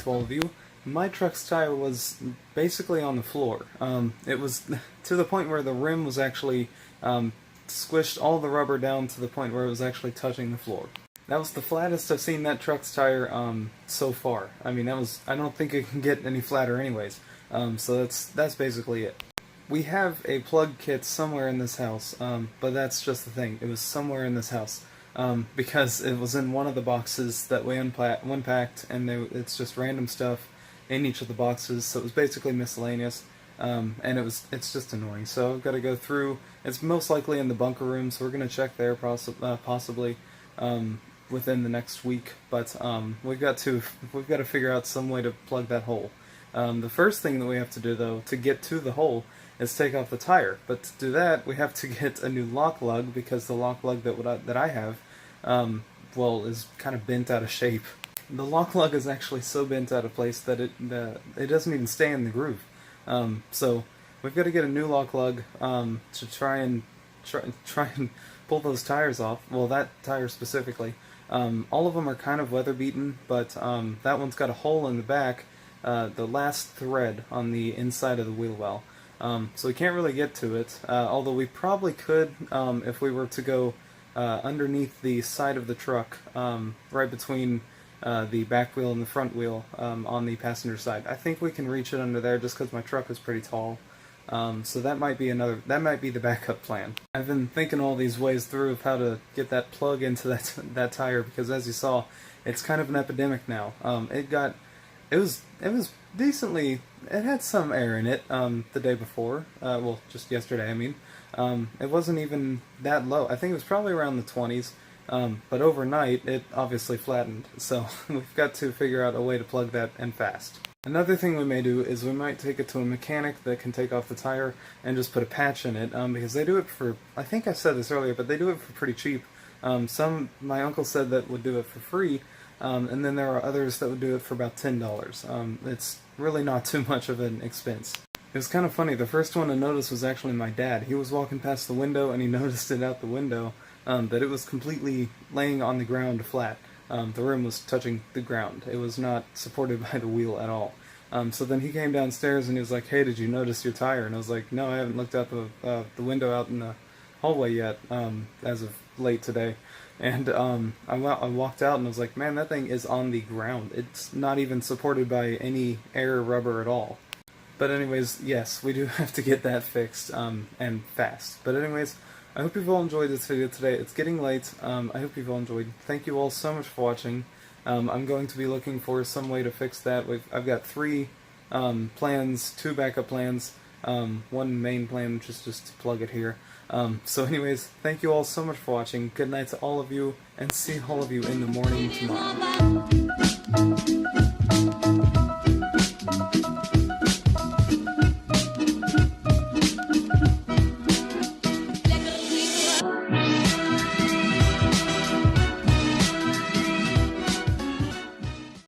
to all of you. My truck's tire was basically on the floor. It was to the point where the rim was actually squished all the rubber down to the point where it was actually touching the floor. That was the flattest I've seen that truck's tire so far. I mean, I don't think it can get any flatter anyways. So that's basically it. We have a plug kit somewhere in this house, but that's just the thing. It was somewhere in this house. Because it was in one of the boxes that we unpacked, and it's just random stuff in each of the boxes, so it was basically miscellaneous, and it's just annoying. So I've got to go through. It's most likely in the bunker room, so we're going to check there possibly within the next week. But we've got to figure out some way to plug that hole. The first thing that we have to do, though, to get to the hole is take off the tire. But to do that, we have to get a new lock lug, because the lock lug that I have, well, is kind of bent out of shape. The lock lug is actually so bent out of place that it doesn't even stay in the groove. So we've got to get a new lock lug to try and pull those tires off. Well, that tire specifically. All of them are kind of weather beaten, but that one's got a hole in the back. The last thread on the inside of the wheel well. So we can't really get to it, although we probably could if we were to go underneath the side of the truck, right between the back wheel and the front wheel on the passenger side. I think we can reach it under there just because my truck is pretty tall. So that might be the backup plan. I've been thinking all these ways through of how to get that plug into that tire, because as you saw, it's kind of an epidemic now. It was decently. It had some air in it the day before. Well, just yesterday, I mean. It wasn't even that low. I think it was probably around the 20s. But overnight, it obviously flattened. So we've got to figure out a way to plug that, and fast. Another thing we may do is we might take it to a mechanic that can take off the tire and just put a patch in it, because they do it for, I think I said this earlier, but they do it for pretty cheap. My uncle said that would do it for free, and then there are others that would do it for about $10. It's really not too much of an expense. It was kind of funny. The first one to notice was actually my dad. He was walking past the window, and he noticed it out the window, that it was completely laying on the ground flat. The rim was touching the ground. It was not supported by the wheel at all. So then he came downstairs and he was like, "Hey, did you notice your tire?" And I was like, "No, I haven't looked out the window out in the hallway yet, as of late today." And I walked out and I was like, "Man, that thing is on the ground. It's not even supported by any air rubber at all." But anyways, yes, we do have to get that fixed, and fast. But anyways, I hope you've all enjoyed this video today. It's getting late. I hope you've all enjoyed. Thank you all so much for watching. I'm going to be looking for some way to fix that. I've got 3 plans, 2 backup plans, 1 main plan, which is just to plug it here. So anyways, thank you all so much for watching. Good night to all of you, and see all of you in the morning tomorrow.